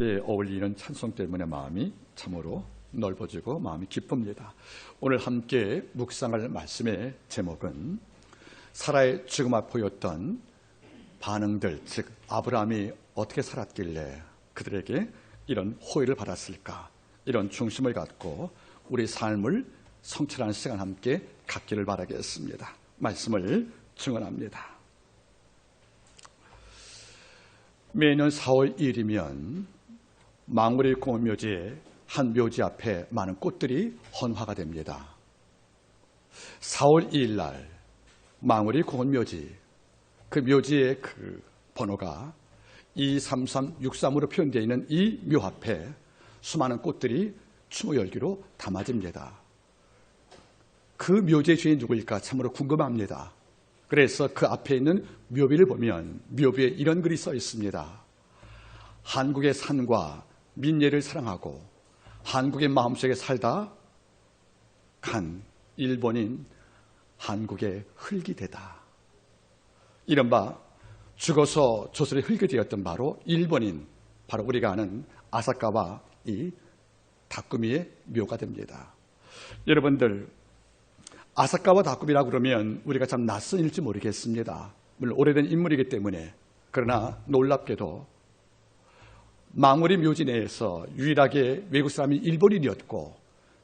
어울리는 찬송 때문에 마음이 참으로 넓어지고 마음이 기쁩니다. 오늘 함께 묵상할 말씀의 제목은 사라의 죽음 앞에 보였던 반응들, 즉 아브라함이 어떻게 살았길래 그들에게 이런 호의를 받았을까, 이런 중심을 갖고 우리 삶을 성찰하는 시간 함께 갖기를 바라겠습니다. 말씀을 증언합니다. 매년 4월 1일이면 망우리 공원묘지에 한 묘지 앞에 많은 꽃들이 헌화가 됩니다. 4월 2일 날 망우리 공원묘지, 그 묘지의 그 번호가 23363으로 표현되어 있는 이 묘 앞에 수많은 꽃들이 추모 열기로 담아집니다. 그 묘지의 주인이 누구일까 참으로 궁금합니다. 그래서 그 앞에 있는 묘비를 보면 묘비에 이런 글이 써 있습니다. 한국의 산과 민예를 사랑하고 한국의 마음속에 살다 간 일본인 한국의 흙이 되다. 이른바 죽어서 조선의 흙이 되었던 바로 일본인, 바로 우리가 아는 아사카와 이 다꾸미의 묘가 됩니다. 여러분들, 아사카와 다꾸미라고 그러면 우리가 참 낯선 일지 모르겠습니다. 물론 오래된 인물이기 때문에. 그러나 놀랍게도 망우리 묘지 내에서 유일하게 외국 사람이 일본인이었고,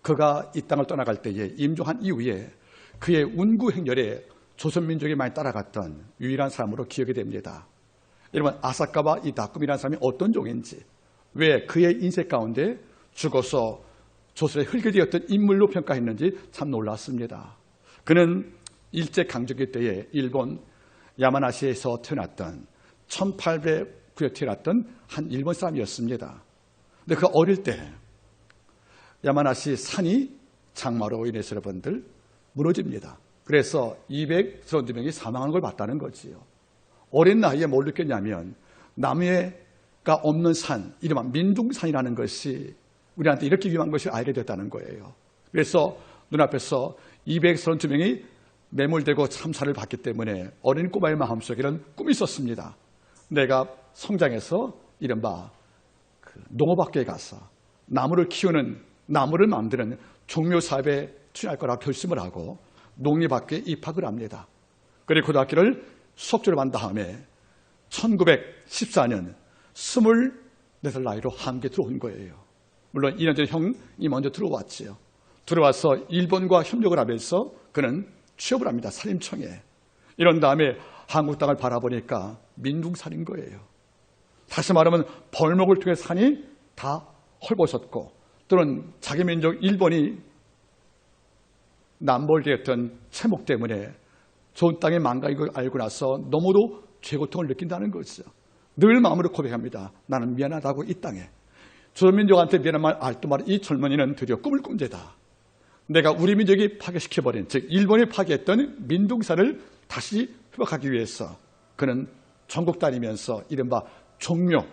그가 이 땅을 떠나갈 때에 임종한 이후에 그의 운구 행렬에 조선민족이 많이 따라갔던 유일한 사람으로 기억이 됩니다. 여러분, 아사카와 이 다꾸미라는 사람이 어떤 종인지, 왜 그의 인생 가운데 죽어서 조선의 흙이 되었던 인물로 평가했는지 참 놀랐습니다. 그는 일제강점기 때에 일본 야마나시에서 태어났던 1809년에 태어났던 한 일본 사람이었습니다. 근데 그 어릴 때 야마나시 산이 장마로 인해서 여러분들 무너집니다. 그래서 232명이 사망한 걸 봤다는 거지요. 어린 나이에 뭘 느꼈냐면 나무가 없는 산, 이른바 민둥산이라는 것이 우리한테 이렇게 위험한 것을 알게 됐다는 거예요. 그래서 눈앞에서 232명이 매몰되고 참사를 받기 때문에 어린 꼬마의 마음속에 이런 꿈이 있었습니다. 내가 성장해서 이른바 농업학교에 가서 나무를 키우는, 나무를 만드는 종묘사업에 출연할 거라고 결심을 하고 농립학교에 입학을 합니다. 그리고 고등학교를 수업주로 한 다음에 1914년 24살 나이로 한국에 들어온 거예요. 물론 2년 전에 형이 먼저 들어왔지요. 들어와서 일본과 협력을 하면서 그는 취업을 합니다. 산림청에. 이런 다음에 한국 땅을 바라보니까 민둥산인 거예요. 다시 말하면 벌목을 통해 산이 다 헐벗었고, 또는 자기 민족 일본이 남몰되었던 채목 때문에 좋은 땅에 망가진 걸 알고 나서 너무도 죄고통을 느낀다는 거죠. 늘 마음으로 고백합니다. 나는 미안하다고 이 땅에. 조선민족한테 미안한 말 알도말 이 젊은이는 드디어 꿈을 꾼 죄다. 내가 우리 민족이 파괴시켜버린, 즉 일본이 파괴했던 민둥산을 다시 회복하기 위해서 그는 전국 다니면서 이른바 종묘,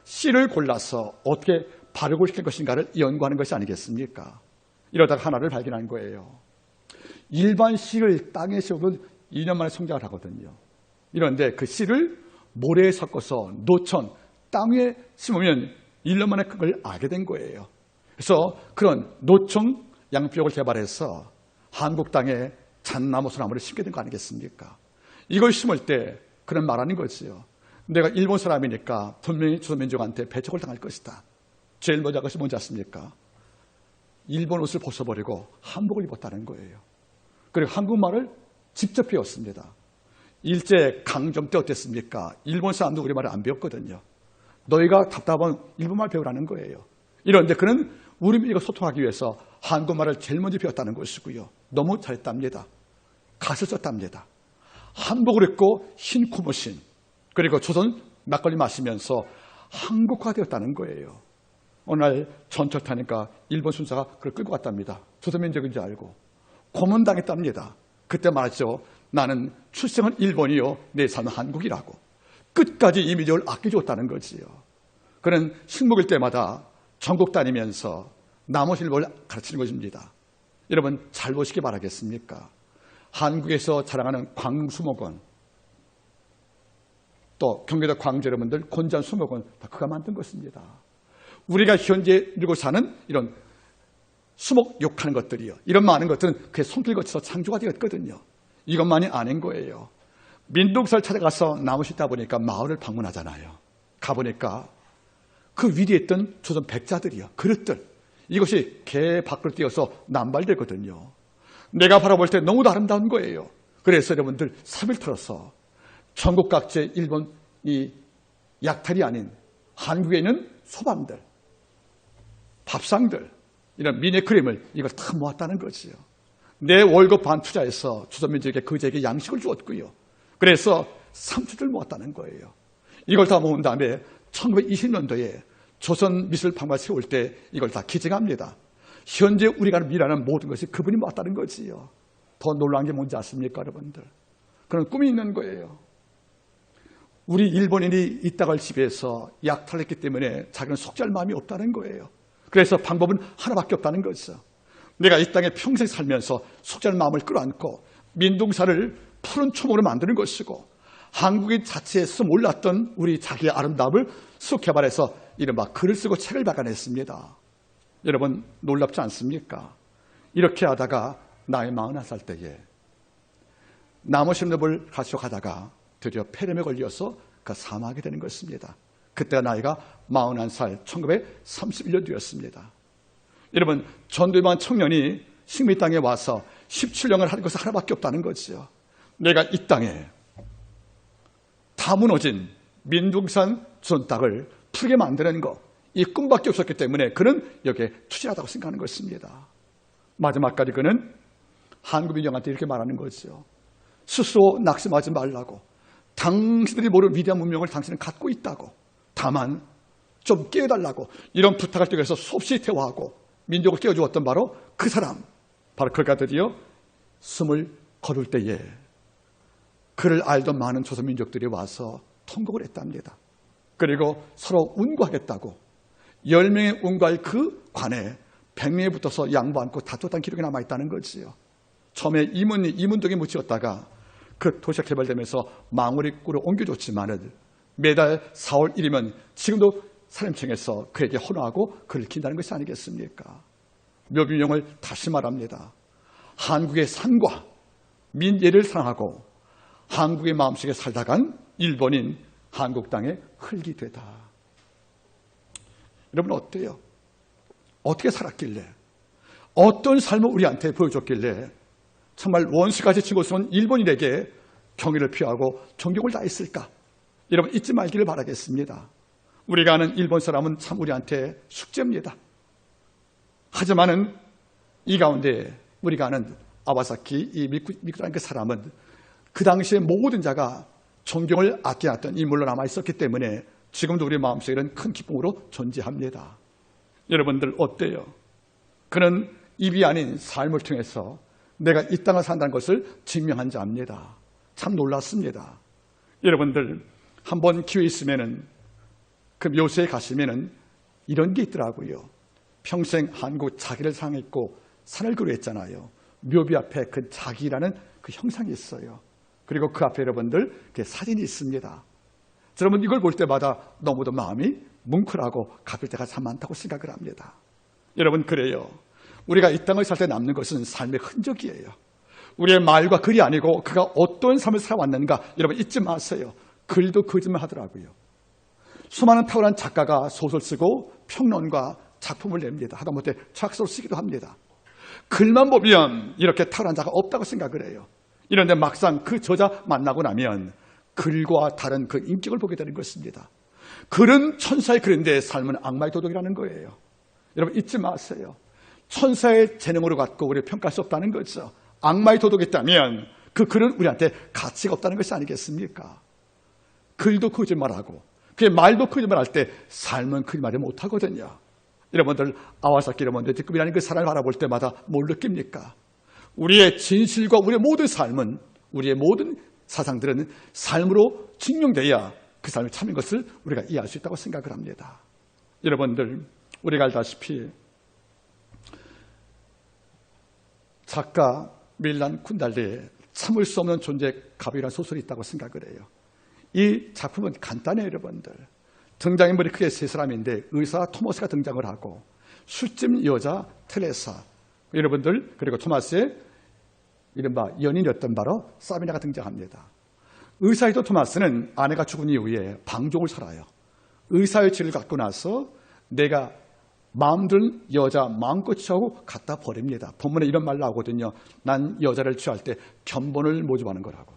씨를 골라서 어떻게 바르고 시킬 것인가를 연구하는 것이 아니겠습니까? 이러다가 하나를 발견한 거예요. 일반 씨를 땅에 씌우면 2년 만에 성장을 하거든요. 이런데 그 씨를 모래에 섞어서 노천, 땅 위에 심으면 1년 만에 그걸 알게 된 거예요. 그래서 그런 노청 양피옥을 개발해서 한국 땅에 잣나무, 소나무를 심게 된 거 아니겠습니까? 이걸 심을 때 그런 말하는 거지요. 내가 일본 사람이니까 분명히 조선민족한테 배척을 당할 것이다. 제일 먼저 한 것이 뭔지 아십니까? 일본 옷을 벗어버리고 한복을 입었다는 거예요. 그리고 한국말을 직접 배웠습니다. 일제 강점 때 어땠습니까? 일본 사람도 우리말을 안 배웠거든요. 너희가 답답하면 일본말 배우라는 거예요. 이런데 그는 우리 민족과 소통하기 위해서 한국말을 제일 먼저 배웠다는 것이고요. 너무 잘했답니다. 갓을 썼답니다. 한복을 입고 흰 고무신, 그리고 조선 막걸리 마시면서 한국화되었다는 거예요. 어느 날 전철 타니까 일본 순사가 그걸 끌고 갔답니다. 조선민족인지 알고. 고문당했답니다. 그때 말했죠. 나는 출생은 일본이요, 내 삶은 한국이라고. 끝까지 이 민족을 아껴줬다는 거지요. 그는 식목일 때마다 전국 다니면서 나무실을 가르치는 것입니다. 여러분 잘 보시기 바라겠습니까? 한국에서 자랑하는 광수목원, 또 경기도 광주 여러분들 곤잔 수목원 다 그가 만든 것입니다. 우리가 현재 누리고 사는 이런 수목욕하는 것들이요, 이런 많은 것들은 그의 손길 거쳐서 창조가 되었거든요. 이것만이 아닌 거예요. 민둥사를 찾아가서 나무 싣다 보니까 마을을 방문하잖아요. 가보니까 그 위에 있던 조선 백자들이요, 그릇들, 이것이 개 밖을 띄어서 남발되거든요. 내가 바라볼 때 너무도 아름다운 거예요. 그래서 여러분들 삽을 털어서 전국 각지의 일본 이 약탈이 아닌 한국에 있는 소방들, 밥상들, 이런 미니 그림을 이걸 다 모았다는 거지요. 내 월급 반 투자해서 조선민족에게 그제에게 양식을 주었고요. 그래서 상추를 모았다는 거예요. 이걸 다 모은 다음에 1920년도에 조선미술박물관 세울 때 이걸 다 기증합니다. 현재 우리가 일하는 모든 것이 그분이 모았다는 거지요. 더 놀라운 게 뭔지 아십니까, 여러분들? 그런 꿈이 있는 거예요. 우리 일본인이 이 땅을 지배해서 약탈했기 때문에 자기는 속죄할 마음이 없다는 거예요. 그래서 방법은 하나밖에 없다는 거죠. 내가 이 땅에 평생 살면서 속죄할 마음을 끌어안고 민둥사를 푸른 초목으로 만드는 것이고, 한국인 자체에서 몰랐던 우리 자기의 아름다움을 쑥 개발해서 이른바 글을 쓰고 책을 박아냈습니다. 여러분 놀랍지 않습니까? 이렇게 하다가 나이 41살 때에 나무 심는을 가지고 가다가 드디어 폐렴에 걸려서 사망하게 되는 것입니다. 그때가 나이가 41살 1931년도였습니다. 여러분 전두환 청년이 식미 땅에 와서 17년을 하는 것은 하나밖에 없다는 거지요. 내가 이 땅에 다 무너진 민둥산 조선 땅을 푸르게 만드는 것, 이 꿈밖에 없었기 때문에 그는 여기에 투자하다고 생각하는 것입니다. 마지막까지 그는 한국 민족한테 이렇게 말하는 거죠. 스스로 낙심하지 말라고. 당신들이 모르는 위대한 문명을 당신은 갖고 있다고. 다만 좀 깨워달라고 이런 부탁을 통해서 수없이 대화하고 민족을 깨워주었던 바로 그 사람, 바로 그가 드디어 숨을 거둘 때에 그를 알던 많은 조선 민족들이 와서 통곡을 했답니다. 그리고 서로 운구하겠다고 10명의 운구할 그 관에 100명이 붙어서 양보 안고 다투었다는 기록이 남아있다는 거지요. 처음에 이문동에 묻혔다가 그 도시가 개발되면서 망우리구로 옮겨줬지만은 매달 4월 1일이면 지금도 사람청에서 그에게 헌화하고 그를 긴다는 것이 아니겠습니까? 묘비명을 다시 말합니다. 한국의 산과 민예를 사랑하고 한국의 마음속에 살다간 일본인 한국 땅의 흙이 되다. 여러분 어때요? 어떻게 살았길래, 어떤 삶을 우리한테 보여줬길래 정말 원수까지 치고 쏜 일본인에게 경의를 표하고 존경을 다했을까? 여러분 잊지 말기를 바라겠습니다. 우리가 아는 일본 사람은 참 우리한테 숙제입니다. 하지만은 이 가운데 우리가 아는 아와사키 이 미쿠라는 그 사람은 그 당시에 모든 자가 존경을 아껴놨던 인물로 남아있었기 때문에 지금도 우리 마음속에는 큰 기쁨으로 존재합니다. 여러분들 어때요? 그는 입이 아닌 삶을 통해서 내가 이 땅을 산다는 것을 증명한 자입니다. 참 놀랐습니다. 여러분들 한번 기회 있으면은 그 묘소에 가시면은 이런 게 있더라고요. 평생 한국 자기를 사랑했고 산을 그리했잖아요. 묘비 앞에 그 자기라는 그 형상이 있어요. 그리고 그 앞에 여러분들 그 사진이 있습니다. 여러분 이걸 볼 때마다 너무도 마음이 뭉클하고 가쁠 때가 참 많다고 생각을 합니다. 여러분 그래요. 우리가 이 땅을 살 때 남는 것은 삶의 흔적이에요. 우리의 말과 글이 아니고 그가 어떤 삶을 살아왔는가 여러분 잊지 마세요. 글도 거짓말 하더라고요. 수많은 탁월한 작가가 소설 쓰고 평론과 작품을 냅니다. 하다못해 착서를 쓰기도 합니다. 글만 보면 이렇게 탁월한 자가 없다고 생각을 해요. 이런데 막상 그 저자 만나고 나면 글과 다른 그 인격을 보게 되는 것입니다. 글은 천사의 글인데 삶은 악마의 도덕이라는 거예요. 여러분 잊지 마세요. 천사의 재능으로 갖고 우리를 평가할 수 없다는 거죠. 악마의 도덕이 있다면 그 글은 우리한테 가치가 없다는 것이 아니겠습니까? 글도 거짓말하고 그의 말도 거짓말할 때 삶은 거짓말을 못하거든요. 여러분들 아와사키 여러분들 뒷급이라는 그 사람을 바라볼 때마다 뭘 느낍니까? 우리의 진실과 우리의 모든 삶은, 우리의 모든 사상들은 삶으로 증명돼야 그 삶이 참인 것을 우리가 이해할 수 있다고 생각을 합니다. 여러분들 우리가 알다시피 작가 밀란 쿤달레의 참을 수 없는 존재의 갑이라는 소설이 있다고 생각을 해요. 이 작품은 간단해요. 여러분들 등장인물이 크게 세 사람인데 의사 토마스가 등장을 하고 술집 여자 테레사, 여러분들, 그리고 토마스의 이른바 연인이었던 바로 사비나가 등장합니다. 의사이도 토마스는 아내가 죽은 이후에 방종을 살아요. 의사의 죄를 갖고 나서 내가 마음들 여자 마음껏 취하고 갖다 버립니다. 본문에 이런 말 나오거든요. 난 여자를 취할 때 견본을 모집하는 거라고.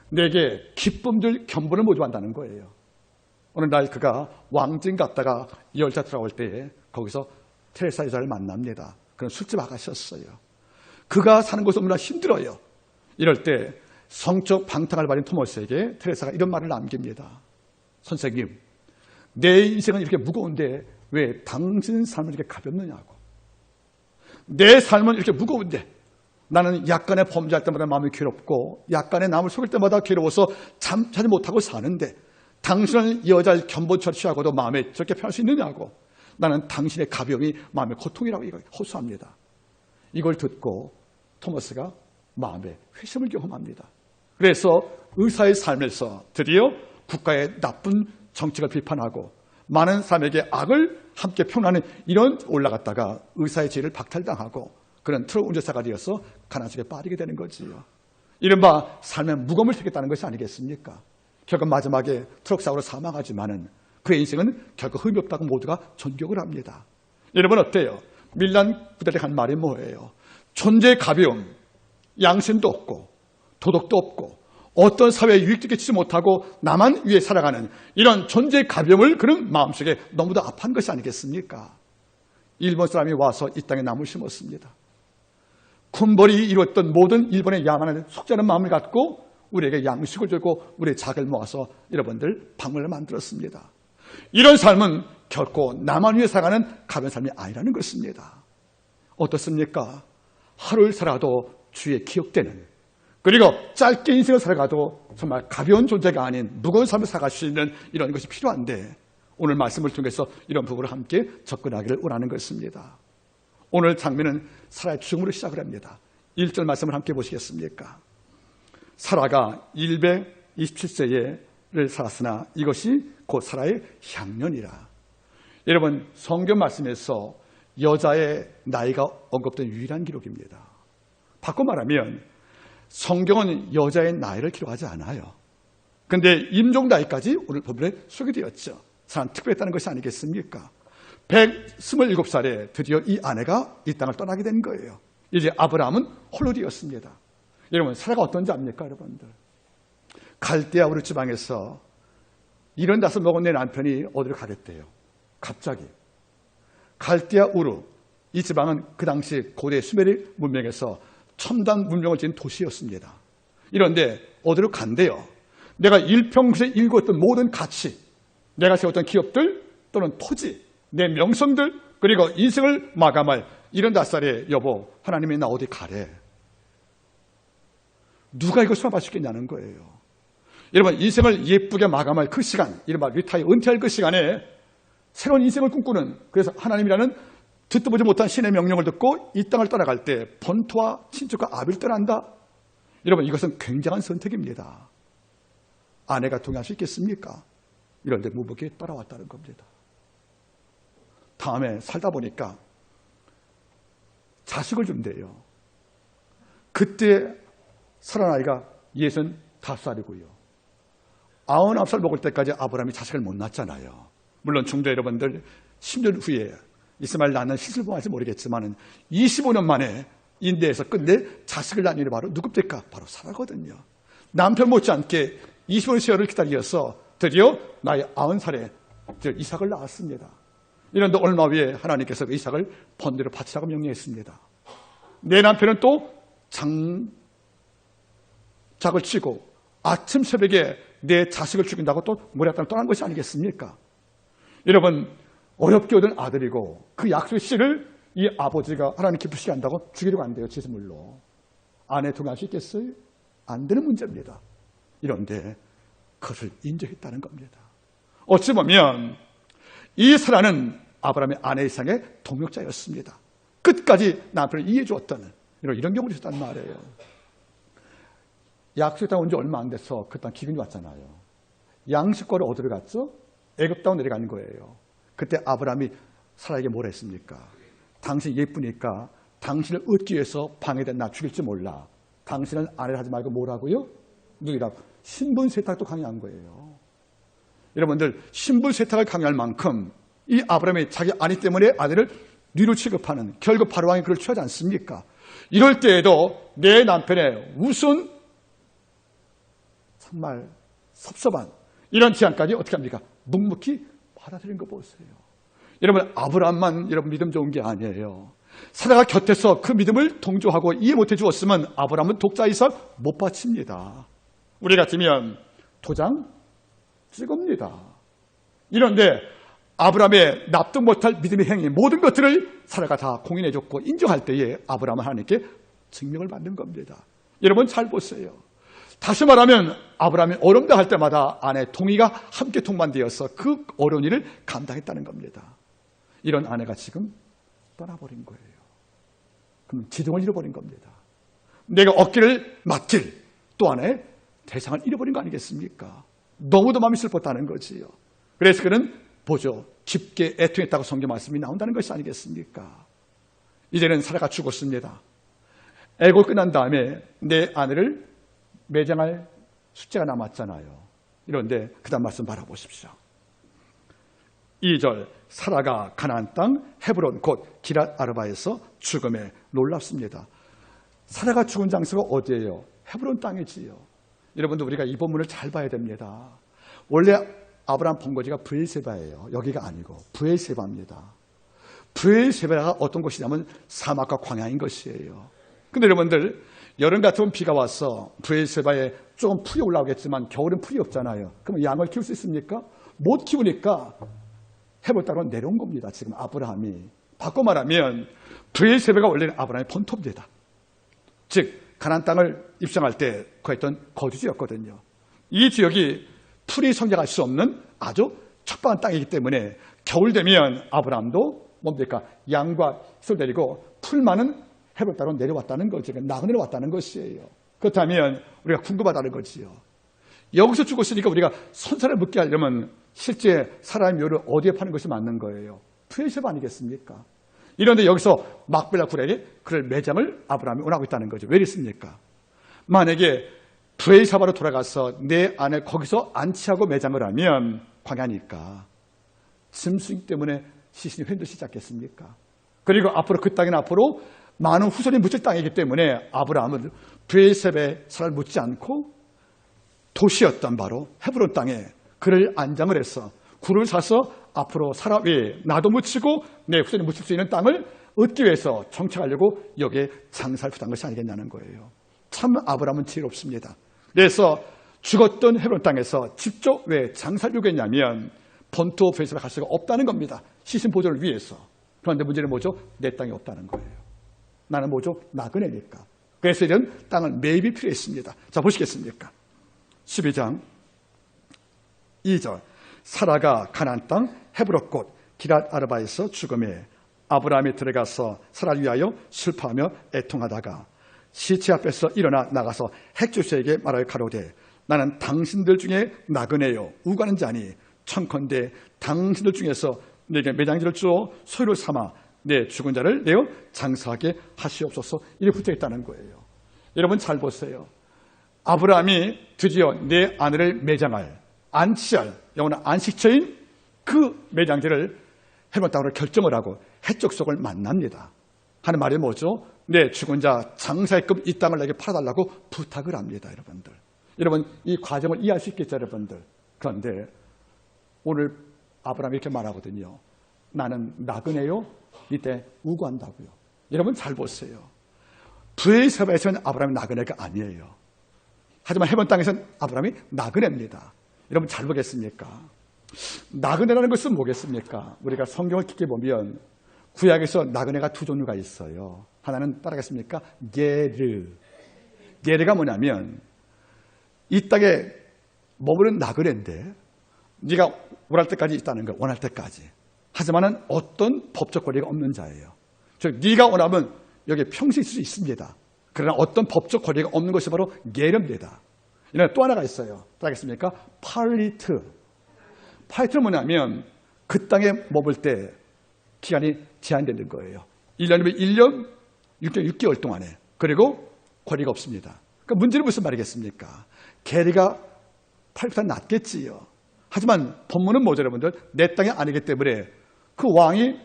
내게 기쁨들 견본을 모집한다는 거예요. 어느 날 그가 왕진 갔다가 열차 들어올 때에 거기서 테레사 여자를 만납니다. 그런 술집 아가씨였어요. 그가 사는 곳은 너무나 힘들어요. 이럴 때 성적 방탕을 벌인 토마스에게 테레사가 이런 말을 남깁니다. 선생님, 내 인생은 이렇게 무거운데 왜 당신 삶은 이렇게 가볍느냐고. 내 삶은 이렇게 무거운데 나는 약간의 범죄할 때마다 마음이 괴롭고 약간의 남을 속일 때마다 괴로워서 잠자지 못하고 사는데 당신은 여자를 견본처럼 취하고도 마음에 저렇게 편할 수 있느냐고. 나는 당신의 가벼움이 마음의 고통이라고 호소합니다. 이걸 듣고 토마스가 마음에 회심을 경험합니다. 그래서 의사의 삶에서 드디어 국가의 나쁜 정책을 비판하고 많은 사람에게 악을 함께 표현하는 이런 올라갔다가 의사의 죄를 박탈당하고 그런 트럭 운전사가 되어서 가난속에 빠지게 되는 거지요. 이른바 삶의 무거움을 택했다는 것이 아니겠습니까? 결국 마지막에 트럭 사고로 사망하지만은 그의 인생은 결국 흠이 없다고 모두가 존경을 합니다. 여러분 어때요? 밀란 부대에 한 말이 뭐예요? 존재의 가벼움, 양심도 없고 도덕도 없고 어떤 사회에 유익되게 치지 못하고 나만 위해 살아가는 이런 존재의 가벼움을 그런 마음속에 너무도 아파한 것이 아니겠습니까? 일본 사람이 와서 이 땅에 나무를 심었습니다. 군벌이 이루었던 모든 일본의 야만한 속죄하는 마음을 갖고 우리에게 양식을 주고 우리의 작을 모아서 여러분들 방문을 만들었습니다. 이런 삶은 결코 나만 위해 살아가는 가벼운 삶이 아니라는 것입니다. 어떻습니까? 하루를 살아도 주에 기억되는, 그리고 짧게 인생을 살아가도 정말 가벼운 존재가 아닌 무거운 삶을 살아갈 수 있는 이런 것이 필요한데 오늘 말씀을 통해서 이런 부분을 함께 접근하기를 원하는 것입니다. 오늘 장면은 사라의 죽음으로 시작을 합니다. 1절 말씀을 함께 보시겠습니까? 사라가 127세를 살았으나 이것이 곧 사라의 향년이라. 여러분, 성경 말씀에서 여자의 나이가 언급된 유일한 기록입니다. 바꿔 말하면 성경은 여자의 나이를 기록하지 않아요. 그런데 임종 나이까지 오늘 본문에 소개되었죠. 사람 특별했다는 것이 아니겠습니까? 127살에 드디어 이 아내가 이 땅을 떠나게 된 거예요. 이제 아브라함은 홀로 되었습니다. 여러분, 사라가 어떤지 압니까, 여러분들? 갈대아 우르 지방에서 75 먹은 내 남편이 어디로 가겠대요. 갑자기. 갈대아 우르, 이 지방은 그 당시 고대 수메르 문명에서 첨단 문명을 지닌 도시였습니다. 이런데 어디로 간대요. 내가 일평생에 일구었던 모든 가치, 내가 세웠던 기업들 또는 토지, 내 명성들, 그리고 인생을 마감할 이런 낯살에 여보, 하나님이 나 어디 가래. 누가 이걸 수납할 수 있겠냐는 거예요. 여러분, 인생을 예쁘게 마감할 그 시간, 이른바 리타이, 은퇴할 그 시간에 새로운 인생을 꿈꾸는, 그래서 하나님이라는 듣도 보지 못한 신의 명령을 듣고 이 땅을 떠나갈 때 본토와 친척과 아비를 떠난다. 여러분, 이것은 굉장한 선택입니다. 아내가 동의할 수 있겠습니까? 이런데 무복에 따라왔다는 겁니다. 다음에 살다 보니까 자식을 준대요. 그때 살아난 나이가 65살이고요. 99살 먹을 때까지 아브라함이 자식을 못 낳았잖아요. 물론 중도 여러분들 10년 후에 이스마엘 낳는 시슬 봉할지 모르겠지만 25년 만에 인대에서 끝내 자식을 낳는 일이 바로 누굽니까? 바로 사라거든요. 남편 못지않게 25년 세월을 기다려서 드디어 나이 90살에 이삭을 낳았습니다. 이런데 얼마 후에 하나님께서 그 이삭을 번대로 바치라고 명령했습니다. 내 남편은 또 장작을 치고 아침 새벽에 내 자식을 죽인다고 또 모리아 땅을 떠난 것이 아니겠습니까? 여러분, 어렵게 얻은 아들이고 그 약속의 씨를 이 아버지가 하나님 기쁘시게 한다고 죽이려고 한대요. 제물로. 아내 동의할 수 있겠어요? 안 되는 문제입니다. 이런데 그것을 인정했다는 겁니다. 어찌 보면 이 사라는 아브라함의 아내 이상의 동역자였습니다. 끝까지 남편을 이해해 주었던 이런 경우도 있었단 말이에요. 약속에 온 지 얼마 안 돼서 그 땅 기근이 왔잖아요. 양식거를 어디로 갔죠? 애굽 땅으로 내려가는 거예요. 그때 아브라함이 사라에게 뭐라 했습니까? 당신이 예쁘니까 당신을 얻기 위해서 방해된 나 죽일지 몰라. 당신은 아내를 하지 말고 뭐라고요? 누이라고. 신분 세탁도 강요한 거예요. 여러분들, 신분 세탁을 강요할 만큼 이 아브라함이 자기 아내 때문에 아내를 누이로 취급하는, 결국 바로왕이 그를 취하지 않습니까? 이럴 때에도 내 남편의 우스운 정말 섭섭한 이런 제안까지 어떻게 합니까? 묵묵히 받아들인 거 보세요. 여러분, 아브라함만 여러분 믿음 좋은 게 아니에요. 사라가 곁에서 그 믿음을 동조하고 이해 못해 주었으면 아브라함은 독자 이삭 못 바칩니다. 우리 같으면 도장 찍읍니다. 이런데 아브라함의 납득 못할 믿음의 행위, 모든 것들을 사라가 다 공인해 줬고 인정할 때에 아브라함은 하나님께 증명을 받는 겁니다. 여러분 잘 보세요. 다시 말하면 아브라함이 어려움 당할 때마다 아내 동의가 함께 동반되어서 그 어려운 일을 감당했다는 겁니다. 이런 아내가 지금 떠나버린 거예요. 그럼 지동을 잃어버린 겁니다. 내가 어깨를 맡길 또 하나의 대상을 잃어버린 거 아니겠습니까? 너무도 마음이 슬펐다는 거지요. 그래서 그는 보죠. 깊게 애통했다고 성경 말씀이 나온다는 것이 아니겠습니까? 이제는 사라가 죽었습니다. 애고 끝난 다음에 내 아내를 매장할 숫자가 남았잖아요. 이런데 그 다음 말씀 바라보십시오. 2절 사라가 가나안 땅 헤브론 곧 기랏 아르바에서 죽음에 놀랍습니다. 사라가 죽은 장소가 어디예요? 헤브론 땅이지요. 여러분들 우리가 이 본문을 잘 봐야 됩니다. 원래 아브라함 본거지가 브엘세바예요. 여기가 아니고 브엘세바입니다. 브엘세바가 어떤 곳이냐면 사막과 광야인 것이에요. 근데 여러분들 여름 같으면 비가 와서 브엘세바에 조금 풀이 올라오겠지만 겨울은 풀이 없잖아요. 그럼 양을 키울 수 있습니까? 못 키우니까 헤브론 땅으로 내려온 겁니다. 지금 아브라함이. 바꿔 말하면 브엘세바가 원래는 아브라함의 본토입니다. 즉 가나안 땅을 입성할 때 거했던 거주지였거든요. 이 지역이 풀이 성장할 수 없는 아주 척박한 땅이기 때문에 겨울 되면 아브라함도 뭡니까? 양과 소 데리고 풀 많은 헤브론 땅으로 내려왔다는 거죠. 나그네로 왔다는 것이에요. 그렇다면 우리가 궁금하다는 거지요. 여기서 죽었으니까 우리가 선사를 묻게 하려면 실제 사람의 묘를 어디에 파는 것이 맞는 거예요? 브엘세바 아니겠습니까? 이런데 여기서 막벨라 굴에게 그를 매장을 아브라함이 원하고 있다는 거죠. 왜 이랬습니까? 만약에 브엘세바로 돌아가서 내 아내 거기서 안치하고 매장을 하면 광야니까 짐승 때문에 시신이 횡들시지 않겠습니까? 그리고 앞으로 그 땅에는 앞으로 많은 후손이 묻힐 땅이기 때문에 아브라함은 브엘세바에 살을 묻지 않고 도시였던 바로 헤브론 땅에 그를 안장을 해서 굴을 사서 앞으로 사라 외에 나도 묻히고 내 후손이 묻힐 수 있는 땅을 얻기 위해서 정착하려고 여기에 장사를 부탁한 것이 아니겠냐는 거예요. 참 아브라함은 지혜롭습니다. 그래서 죽었던 헤브론 땅에서 직접 왜 장사를 요구했냐면 본토 브엘세바 갈 수가 없다는 겁니다. 시신 보존을 위해서. 그런데 문제는 뭐죠? 내 땅이 없다는 거예요. 나는 뭐죠? 나그네니까. 그래서 이런 땅을 매입이 필요했습니다. 자, 보시겠습니까? 12장 2절 사라가 가나안 땅 헤브론 곧 기랏 아르바에서 죽음에 아브라함이 들어가서 사라를 위하여 슬퍼하며 애통하다가 시체 앞에서 일어나 나가서 핵조수에게 말하여 가로되 나는 당신들 중에 나그네요 우가는 자니 청컨대 당신들 중에서 내게 매장지를 주어 소유를 삼아 내 죽은 자를 내어 장사하게 하시옵소서. 이렇게 붙어있다는 거예요. 여러분 잘 보세요. 아브라함이 드디어 내 아내를 매장할 안치할 영원한 안식처인 그 매장지를 헤브론 땅으로 결정을 하고 해적속을 만납니다. 하는 말이 뭐죠? 내 죽은 자 장사의급 이 땅을 내게 팔아달라고 부탁을 합니다. 여러분들. 여러분 이 과정을 이해할 수 있겠죠? 여러분들. 그런데 오늘 아브라함이 이렇게 말하거든요. 나는 나그네요. 이때 우고한다고요. 여러분 잘 보세요. 브엘세바에서는 아브라함이 나그네가 아니에요. 하지만 헤브론 땅에서는 아브라함이 나그네입니다. 여러분 잘 보겠습니까? 나그네라는 것은 뭐겠습니까? 우리가 성경을 깊게 보면 구약에서 나그네가 두 종류가 있어요. 하나는 따라가겠습니까? 게르가 뭐냐면 이 땅에 머무는 나그네인데 네가 원할 때까지 있다는 거, 원할 때까지. 하지만은 어떤 법적 권리가 없는 자예요. 즉 네가 원하면 여기 평생 있을 수 있습니다. 그러나 어떤 법적 권리가 없는 것이 바로 게르입니다. 이런 또 하나가 있어요. 따라하겠습니까? 팔리트. 파이트는 뭐냐면 그 땅에 머물 때 기간이 제한되는 거예요. 1년이면 1년 6개월 동안에. 그리고 권리가 없습니다. 그러니까 문제는 무슨 말이겠습니까? 게리가 파이트보다 낫겠지요. 하지만 본문은 뭐죠, 여러분들? 내 땅이 아니기 때문에 그 왕이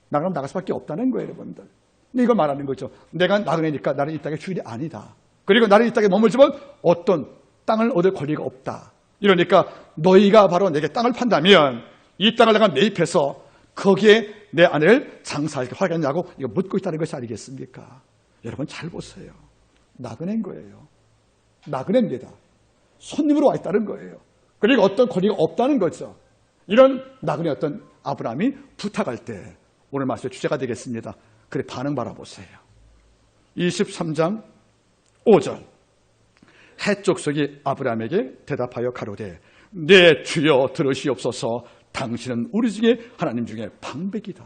나갈 수밖에 없다는 거예요, 여러분들. 근데 이걸 말하는 거죠. 내가 나그네니까 나는 이 땅의 주인이 아니다. 그리고 나는 이 땅에 머물지만 어떤 땅을 얻을 권리가 없다. 이러니까 너희가 바로 내게 땅을 판다면 이 땅을 내가 매입해서 거기에 내 아내를 장사하게 하겠냐고 이거 묻고 있다는 것이 아니겠습니까? 여러분 잘 보세요. 나그네인 거예요. 나그네입니다. 손님으로 와 있다는 거예요. 그리고 어떤 권리가 없다는 거죠. 이런 나그네였던 아브라함이 부탁할 때 오늘 말씀의 주제가 되겠습니다. 그래 반응 바라보세요. 23장 5절 해족속이 아브라함에게 대답하여 가로되 내 주여 들으시옵소서 당신은 우리 중에 하나님 중에 방백이다.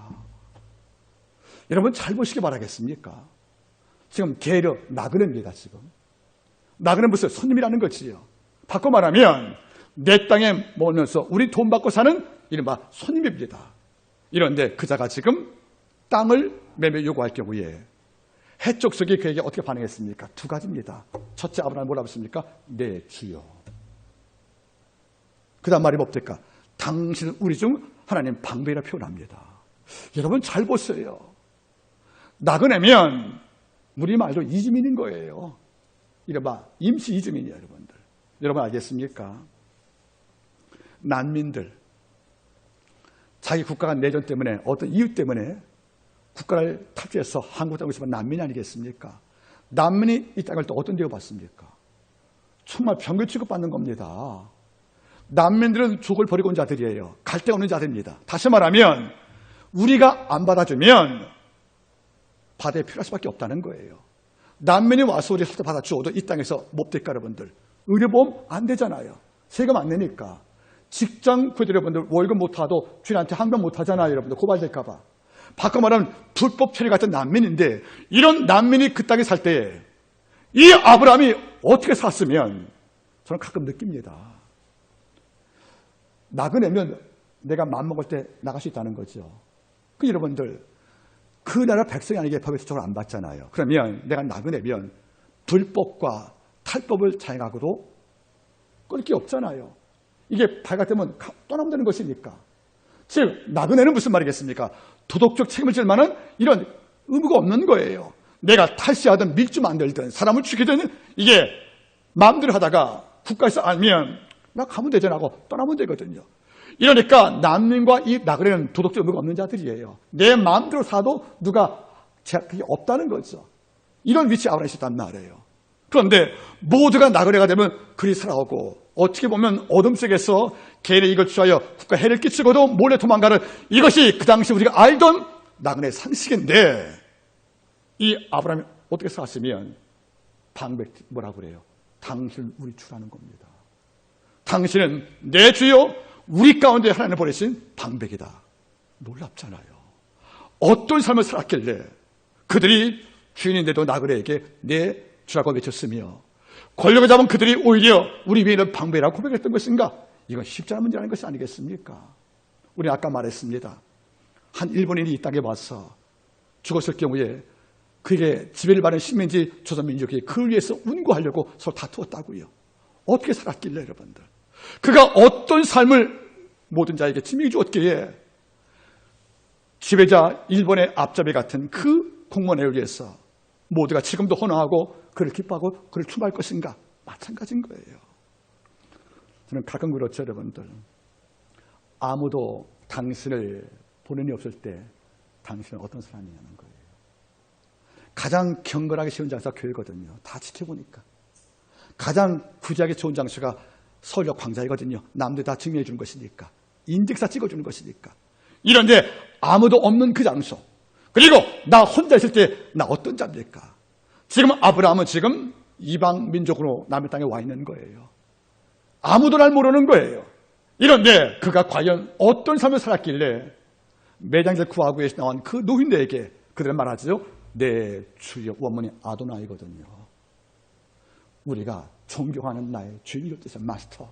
여러분 잘 보시기 바라겠습니까? 지금 게르 나그네입니다. 지금 나그네 무슨 손님이라는 거지요. 바꿔 말하면 내 땅에 머물면서 우리 돈 받고 사는 이른바 손님입니다. 이런데 그자가 지금 땅을 매매 요구할 경우에 해족속이 그에게 어떻게 반응했습니까? 두 가지입니다. 첫째 아브라함이 뭐라고 했습니까? 네 주여. 그 다음 말이 뭡니까? 당신은 우리 중 하나님 방백이라 표현합니다. 여러분 잘 보세요. 나그네면 우리 말로 이주민인 거예요. 이른바 임시 이주민이에요. 여러분들. 여러분 알겠습니까? 난민들 자기 국가가 내전 때문에 어떤 이유 때문에 국가를 탈주해서 한국 땅에 있으면 난민이 아니겠습니까? 난민이 이 땅을 또 어떤 데로 받습니까? 정말 병교 취급받는 겁니다. 난민들은 족을 버리고 온 자들이에요. 갈 데 없는 자들입니다. 다시 말하면 우리가 안 받아주면 바다에 필요할 수밖에 없다는 거예요. 난민이 와서 우리 살때 받아주어도 이 땅에서 못 될까 여러분들? 의료보험 안 되잖아요. 세금 안 내니까. 직장 구해드려 여러분들 월급 못 타도 주인한테 항변 못 하잖아요. 여러분들 고발될까 봐. 바꿔 말하면 불법 체류 같은 난민인데 이런 난민이 그 땅에 살 때에 이 아브라함이 어떻게 살았으면 저는 가끔 느낍니다. 나그네면 내가 맘먹을 때 나갈 수 있다는 거죠. 그 여러분들 그 나라 백성이 아니게 법에서 저걸 안 받잖아요. 그러면 내가 나그네면 불법과 탈법을 자행하고도 끊을 게 없잖아요. 이게 발각되면 떠나면 되는 것이니까. 즉 나그네는 무슨 말이겠습니까? 도덕적 책임을 질 만한 이런 의무가 없는 거예요. 내가 탈시하든 밀주 만들든 사람을 죽이든 이게 마음대로 하다가 국가에서 알면 나 가면 되잖아 하고 떠나면 되거든요. 이러니까 난민과 이 나그네는 도덕적 의무가 없는 자들이에요. 내 마음대로 살아도 누가 그게 없다는 거죠. 이런 위치에 아브라함이 있었단 말이에요. 그런데 모두가 나그네가 되면 그리 살아오고 어떻게 보면 어둠 속에서 개인의 이익을 취하여 국가 해를 끼치고도 몰래 도망가는 이것이 그 당시 우리가 알던 나그네의 상식인데 이 아브라함이 어떻게 살았으면 방백 뭐라고 그래요? 당신은 우리 주라는 겁니다. 당신은 내 주요 우리 가운데 하나님을 보내신 방백이다. 놀랍잖아요. 어떤 삶을 살았길래 그들이 주인인데도 나그네에게 내 주라고 외쳤으며 권력을 잡은 그들이 오히려 우리 위에 있는 방백이라고 고백했던 것인가? 이건 쉽지 않은 문제라는 것이 아니겠습니까? 우리 아까 말했습니다. 한 일본인이 이 땅에 와서 죽었을 경우에 그에게 지배를 받은 식민지 조선민족이 그를 위해서 운구하려고 서로 다투었다고요. 어떻게 살았길래 여러분들? 그가 어떤 삶을 모든 자에게 지명해 주었기에 지배자 일본의 앞잡이 같은 그 공무원에 의해서 모두가 지금도 헌화하고 그를 기뻐하고 그를 추모할 것인가? 마찬가지인 거예요. 저는 가끔 그렇죠, 여러분들. 아무도 당신을 보는 이 없을 때 당신은 어떤 사람이냐는 거예요. 가장 경건하게 쉬운 장소가 교회거든요. 다 지켜보니까. 가장 구제하기 좋은 장소가 서울역 광장이거든요. 남들 다 증명해 주는 것이니까. 인증사 찍어주는 것이니까. 이런데 아무도 없는 그 장소. 그리고 나 혼자 있을 때 나 어떤 자입니까? 지금 아브라함은 지금 이방 민족으로 남의 땅에 와 있는 거예요. 아무도 날 모르는 거예요. 이런데 그가 과연 어떤 삶을 살았길래 매장길 구하구에서 나온 그 노인들에게 그들은 말하죠. 내 주여, 원문이 아도나이거든요. 우리가 존경하는 나의 주인을 뜻은 마스터.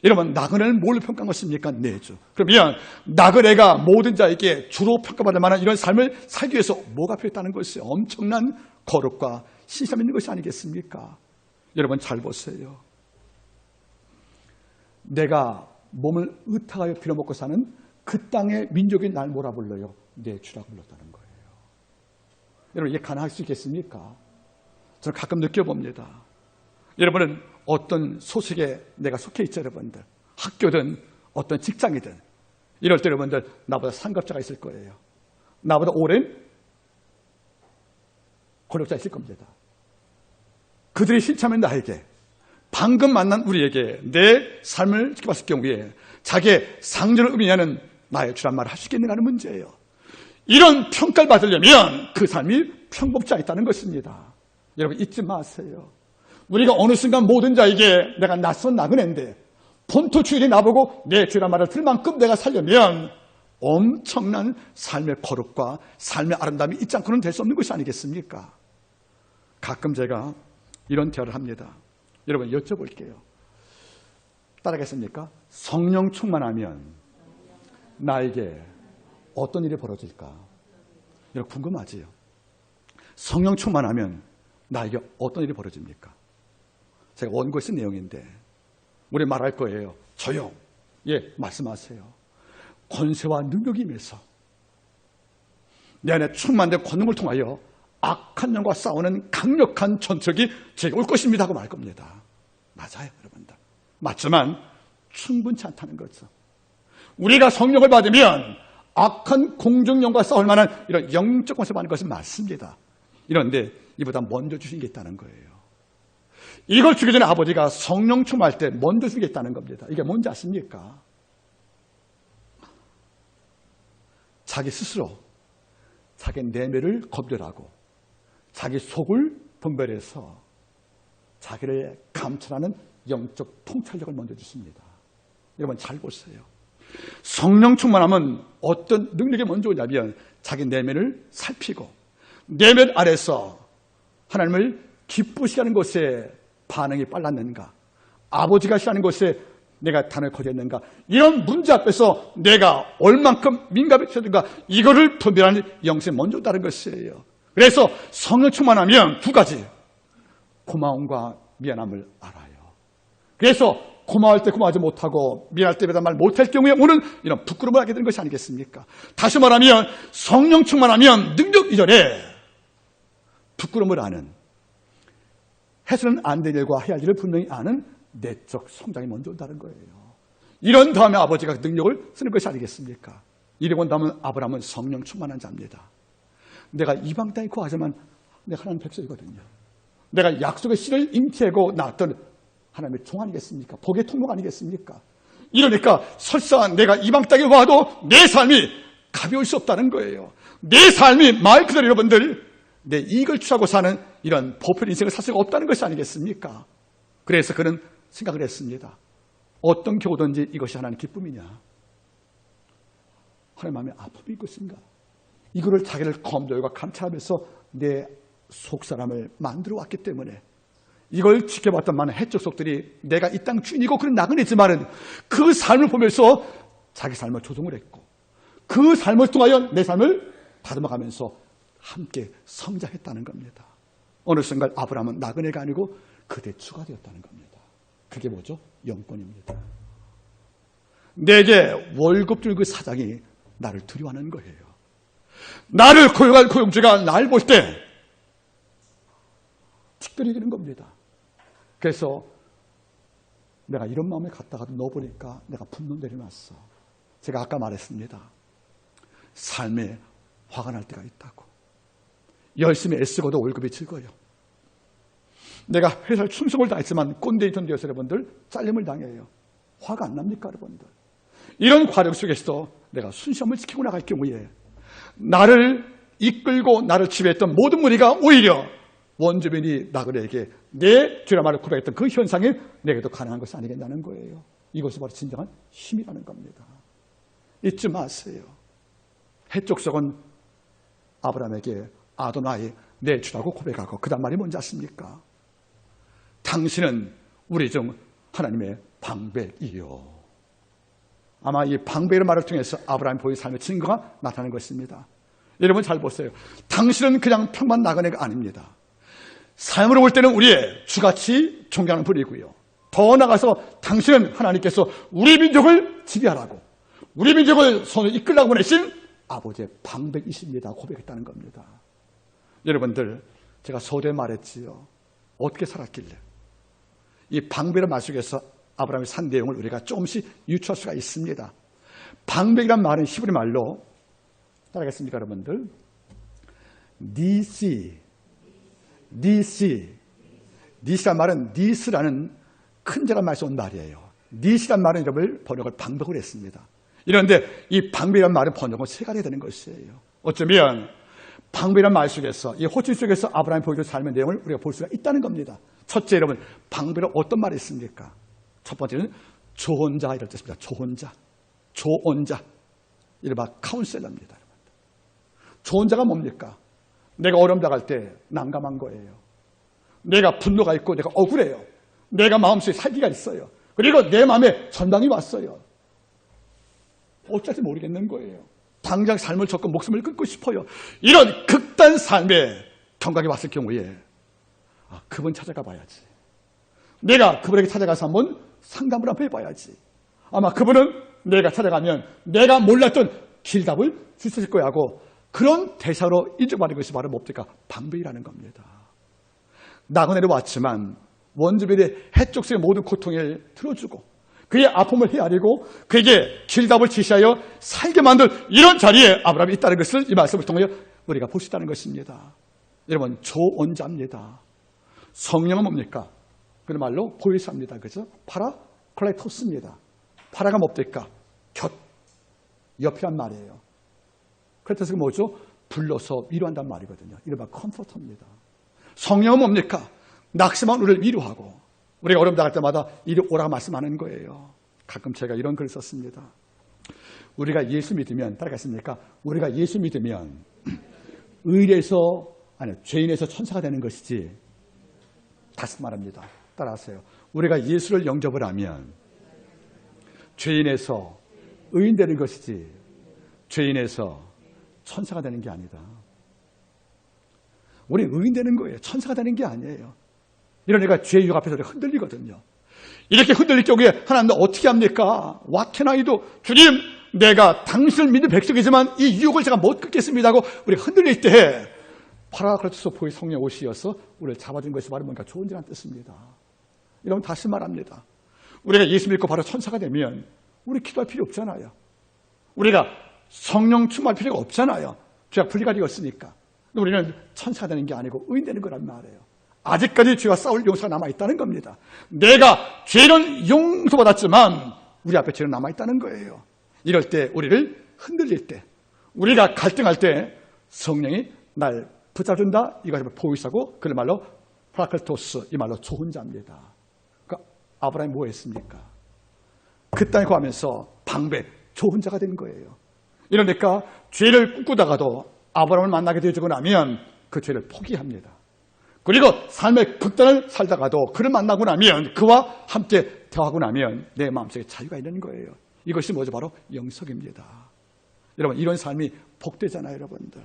여러분, 나그네는 뭘로 평가한 것입니까? 내 주. 그러면 나그네가 모든 자에게 주로 평가받을 만한 이런 삶을 살기 위해서 뭐가 필요했다는 것이에요? 엄청난 거룩과 신심이 있는 것이 아니겠습니까? 여러분 잘 보세요. 내가 몸을 의탁하여 빌어먹고 사는 그 땅의 민족이 날 뭐라 불러요? 내 주라고 불렀다는 거예요. 여러분 이게 가능할 수 있겠습니까? 저는 가끔 느껴봅니다. 여러분은 어떤 소식에 내가 속해 있죠, 여러분들. 학교든 어떤 직장이든. 이럴 때 여러분들 나보다 상급자가 있을 거예요. 나보다 오랜 권력자 있을 겁니다. 그들이 신참한 나에게, 방금 만난 우리에게 내 삶을 지켜봤을 경우에 자기의 상전을 의미하는 나의 주란 말을 할 수 있겠는가 하는 문제예요. 이런 평가를 받으려면 그 삶이 평범치 않다는 것입니다. 여러분 잊지 마세요. 우리가 어느 순간 모든 자에게 내가 낯선 나그네인데 본토 주일이 나보고 내 주란 말을 들을 만큼 내가 살려면 엄청난 삶의 거룩과 삶의 아름다움이 있지 않고는 될 수 없는 것이 아니겠습니까? 가끔 제가 이런 대화를 합니다. 여러분 여쭤볼게요. 따라하겠습니까? 성령 충만하면 나에게 어떤 일이 벌어질까? 여러분 궁금하지요? 성령 충만하면 나에게 어떤 일이 벌어집니까? 제가 원고에 쓴 내용인데 우리 말할 거예요. 저요. 예, 말씀하세요. 권세와 능력이 임해서 내 안에 충만된 권능을 통하여 악한 영과 싸우는 강력한 전적이 제게 올 것입니다 하고 말 겁니다. 맞아요, 여러분들. 맞지만 충분치 않다는 거죠. 우리가 성령을 받으면 악한 공중영과 싸울 만한 이런 영적 권세 받는 것은 맞습니다. 이런데 이보다 먼저 주신 게 있다는 거예요. 이걸 주기 전에 아버지가 성령 충만할 때 먼저 주겠다는 겁니다. 이게 뭔지 아십니까? 자기 스스로 자기 내면을 검열하고 자기 속을 분별해서 자기를 감찰하는 영적 통찰력을 먼저 주십니다. 여러분 잘 보세요. 성령 충만하면 어떤 능력이 먼저 오냐면 자기 내면을 살피고 내면 안에서 하나님을 기쁘시게 하는 것에 반응이 빨랐는가, 아버지가 싫어하는 것에 내가 단을 거절했는가, 이런 문제 앞에서 내가 얼만큼 민감해졌는가, 이거를 분별하는 영성이 먼저 다른 것이에요. 그래서 성령 충만하면 두 가지, 고마움과 미안함을 알아요. 그래서 고마울 때 고마워하지 못하고 미안할 때마다 말 못할 경우에 오는 이런 부끄러움을 하게 되는 것이 아니겠습니까? 다시 말하면 성령 충만하면 능력 이전에 부끄러움을 아는, 해서는 안 될 일과 해야 할 일을 분명히 아는 내적 성장이 먼저 온다는 거예요. 이런 다음에 아버지가 능력을 쓰는 것이 아니겠습니까? 이러고 온 다음에 아브라함은 성령 충만한 자입니다. 내가 이방 땅에 거하지만 내가 하나님 백성이거든요. 내가 약속의 씨를 잉태하고 낳았던 하나님의 종 아니겠습니까? 복의 통로 아니겠습니까? 이러니까 설사 내가 이방 땅에 와도 내 삶이 가벼울 수 없다는 거예요. 내 삶이 말 그대로 여러분들 내 이익을 취하고 사는 이런 보편 인생을 살 수가 없다는 것이 아니겠습니까? 그래서 그는 생각을 했습니다. 어떤 경우든지 이것이 하나님의 기쁨이냐? 하나님 마음에 아픔이 있겠습니까? 이거를 자기를 검열과 감찰하면서 내 속사람을 만들어 왔기 때문에 이걸 지켜봤던 많은 해적 속들이 내가 이 땅 주인이고 그런 나그네지만은 그 삶을 보면서 자기 삶을 조종을 했고 그 삶을 통하여 내 삶을 다듬어가면서 함께 성장했다는 겁니다. 어느 순간 아브라함은 나그네가 아니고 그대 주가 되었다는 겁니다. 그게 뭐죠? 영권입니다. 내게 월급 주는 그 사장이 나를 두려워하는 거예요. 나를 고용할 고용주가 날 볼 때 특별히 되는 겁니다. 그래서 내가 이런 마음을 갖다가 넣어보니까 내가 분노 내려놨어. 제가 아까 말했습니다. 삶에 화가 날 때가 있다고. 열심히 애쓰고도 월급이 적어요. 내가 회사를 충성을 다했지만 꼰대이던 되어서 여러분들 잘림을 당해요. 화가 안 납니까 여러분들? 이런 과정 속에서도 내가 순시함을 지키고 나갈 경우에 나를 이끌고 나를 지배했던 모든 무리가 오히려 원주민이 나그네에게 내 주라 말을 고백했던 그 현상이 내게도 가능한 것이 아니겠냐는 거예요. 이것이 바로 진정한 힘이라는 겁니다. 잊지 마세요. 해족속은 아브라함에게 아도나이 내 주라고 고백하고 그 다음 말이 뭔지 아십니까? 당신은 우리 중 하나님의 방백이요. 아마 이 방백의 말을 통해서 아브라함이 보인 삶의 증거가 나타나는 것입니다. 여러분 잘 보세요. 당신은 그냥 평범한 나그네가 아닙니다. 삶으로 볼 때는 우리의 주같이 존경하는 분이고요. 더 나아가서 당신은 하나님께서 우리 민족을 지배하라고, 우리 민족을 손을 이끌라고 보내신 아버지의 방백이십니다. 고백했다는 겁니다. 여러분들, 제가 서두에 말했지요. 어떻게 살았길래? 이 방백이라는 말 속에서 아브라함이 산 내용을 우리가 조금씩 유추할 수가 있습니다. 방백이란 말은 히브리 말로, 따라하겠습니까, 여러분들? 니시란 말은 니스라는 큰 자란 말에서 온 말이에요. 니시란 말은 여러분 번역을 방백으로 했습니다. 이런데 이 방백이란 말은 번역은 세 가지가 되는 것이에요. 어쩌면 방백이란 말 속에서, 이 호칭 속에서 아브라함이 보여준 삶의 내용을 우리가 볼 수가 있다는 겁니다. 첫째, 여러분, 방백은 어떤 말이 있습니까? 첫 번째는 조언자 이럴 뜻입니다. 조언자. 이른바 카운셀러입니다. 조언자가 뭡니까? 내가 어려움 당할 때 난감한 거예요. 내가 분노가 있고 내가 억울해요. 내가 마음속에 살기가 있어요. 그리고 내 마음에 전당이 왔어요. 어쩔지 모르겠는 거예요. 당장 삶을 접고 목숨을 끊고 싶어요. 이런 극단 삶의 경각이 왔을 경우에 그분 찾아가 봐야지. 내가 그분에게 찾아가서 한번 상담을 한번 해봐야지. 아마 그분은 내가 찾아가면 내가 몰랐던 길답을 주실 거야 하고 그런 대사로 인정받는 것이 바로 뭡니까? 방백이라는 겁니다. 나그네로 왔지만 원주민의 해쪽 속의 모든 고통을 들어주고 그의 아픔을 헤아리고 그에게 길답을 지시하여 살게 만든 이런 자리에 아브라함이 있다는 것을 이 말씀을 통해 우리가 볼 수 있다는 것입니다. 여러분, 조언자입니다. 성령은 뭡니까? 그런 말로 보혜사입니다. 그죠? 파라클레토스입니다. 파라가 뭡니까? 옆이란 말이에요. 그래서 뭐죠? 불러서 위로한단 말이거든요. 이른바 컴포터입니다. 성령은 뭡니까? 낙심한 우리를 위로하고 우리가 어려움 당할 때마다 이리 오라고 말씀하는 거예요. 가끔 제가 이런 글을 썼습니다. 우리가 예수 믿으면, 따라가십니까? 우리가 예수 믿으면 죄인에서 천사가 되는 것이지. 다시 말합니다. 따라하세요. 우리가 예수를 영접을 하면 죄인에서 의인 되는 것이지 죄인에서 천사가 되는 게 아니다. 우리 의인 되는 거예요. 천사가 되는 게 아니에요. 이런 애가 죄의 유혹 앞에서 흔들리거든요. 이렇게 흔들릴 경우에 하나님은 어떻게 합니까? What can I do? 주님, 내가 당신을 믿는 백성이지만 이 유혹을 제가 못 끊겠습니다 하고 우리가 흔들릴 때 파라클레토스 보의 성령 옷이어서 우리를 잡아준 것이 바로 뭔가 좋은 일이라는 뜻입니다. 이러면 다시 말합니다. 우리가 예수 믿고 바로 천사가 되면 우리 기도할 필요 없잖아요. 우리가 성령 충만할 필요가 없잖아요. 죄가 분리가 되었으니까. 우리는 천사가 되는 게 아니고 의인 되는 거란 말이에요. 아직까지 죄와 싸울 용서가 남아있다는 겁니다. 내가 죄는 용서받았지만 우리 앞에 죄는 남아있다는 거예요. 이럴 때 우리를 흔들릴 때 우리가 갈등할 때 성령이 날 붙잡준다. 이것을 보이사고 그 말로 파라클토스, 이 말로 좋은 자입니다. 그러니까 아브라함이 뭐 했습니까? 그 땅에 거하면서 방백, 좋은 자가 된 거예요. 이러니까 죄를 꿈꾸다가도 아브라함을 만나게 되어지고 나면 그 죄를 포기합니다. 그리고 삶의 극단을 살다가도 그를 만나고 나면 그와 함께 대화하고 나면 내 마음속에 자유가 있는 거예요. 이것이 뭐죠? 바로 영성입니다. 여러분, 이런 삶이 복되잖아요, 여러분들.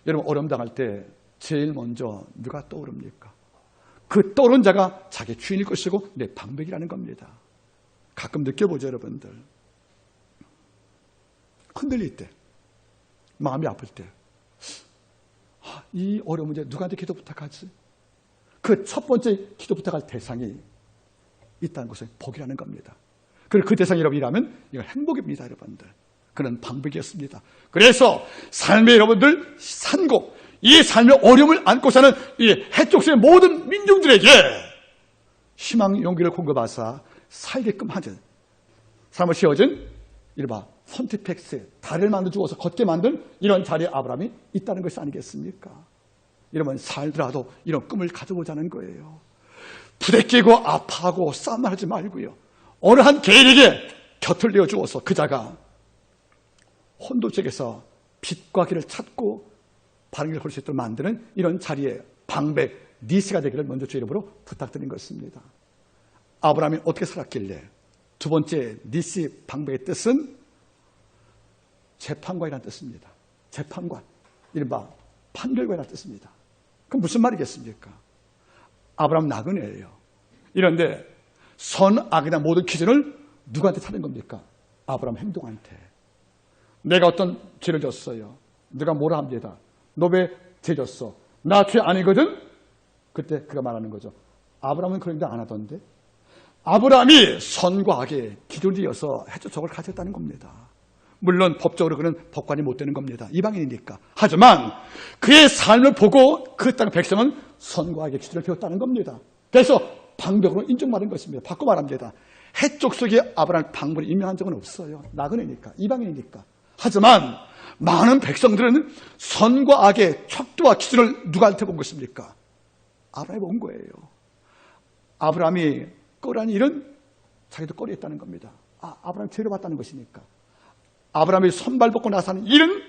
여러분, 어려움 당할 때 제일 먼저 누가 떠오릅니까? 그 떠오른 자가 자기 주인일 것이고 내 방백이라는 겁니다. 가끔 느껴보죠, 여러분들. 흔들릴 때, 마음이 아플 때, 이 어려운 문제 누구한테 기도 부탁하지? 그 첫 번째 기도 부탁할 대상이 있다는 것은 복이라는 겁니다. 그리고 그 대상이 여러분이라면 이건 행복입니다, 여러분들. 그런 방법이었습니다. 그래서 삶의 여러분들 산고 이 삶의 어려움을 안고 사는 이 해쪽의 모든 민중들에게 희망 용기를 공급하사 살게끔 하는 삶을 씌워준 이른바 선티펙스, 다리를 만들어주어서 걷게 만든 이런 자리에 아브라함이 있다는 것이 아니겠습니까? 이러면 살더라도 이런 꿈을 가져보자는 거예요. 부대끼고 아파하고 싸움만 하지 말고요. 어느 한 개인에게 곁을 내어주어서 그 자가 혼돈속에서 빛과 길을 찾고 바른 길을 걸 수 있도록 만드는 이런 자리에 방백, 니스가 되기를 먼저 주의 이름으로 부탁드린 것입니다. 아브라함이 어떻게 살았길래? 두 번째 니시 방백의 뜻은 재판관이라는 뜻입니다. 재판관, 이른바 판결관이라는 뜻입니다. 그럼 무슨 말이겠습니까? 아브라함 나그네예요. 이런데 선악이나 모든 기준을 누구한테 타는 겁니까? 아브라함 행동한테. 내가 어떤 죄를 졌어요. 네가 뭐라 합니다. 너 왜 죄 졌어? 나 죄 아니거든? 그때 그가 말하는 거죠. 아브라함은 그런 일 안 하던데. 아브라함이 선과 악의 기준이어서 해초적을 가졌다는 겁니다. 물론 법적으로 그는 법관이 못 되는 겁니다. 이방인이니까. 하지만 그의 삶을 보고 그 땅 백성은 선과 악의 기준을 배웠다는 겁니다. 그래서 방백으로 인정받은 것입니다. 바꿔 말합니다. 해쪽 속에 아브라함 방문을 임명한 적은 없어요. 나그네니까, 이방인이니까. 하지만 많은 백성들은 선과 악의 척도와 기준을 누구한테 본 것입니까? 아브라함이 본 거예요. 아브라함이 꺼라는 일은 자기도 꺼리했다는 겁니다. 아브라함이 죄를 봤다는 것이니까. 아브라함이 손발 벗고 나서 하는 일은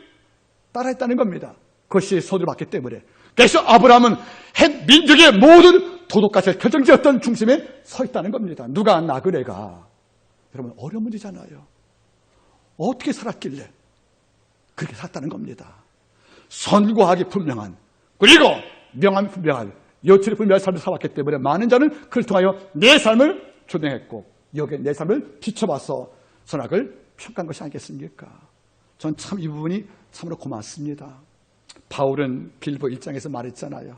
따라했다는 겁니다. 그것이 소리를 받기 때문에. 그래서 아브라함은 햇 민족의 모든 도덕가치를 결정지었던 중심에 서 있다는 겁니다. 누가? 나그네가. 여러분, 어려운 문제잖아요. 어떻게 살았길래 그렇게 살았다는 겁니다. 선과 악이 분명한, 그리고 명함이 분명한, 여철이 분명한 삶을 살았기 때문에 많은 자는 그를 통하여 내 삶을 조명했고 여기에 내 삶을 비춰봐서 선악을 평가한 것이 아니겠습니까? 전 참 이 부분이 참으로 고맙습니다. 바울은 빌보 1장에서 말했잖아요.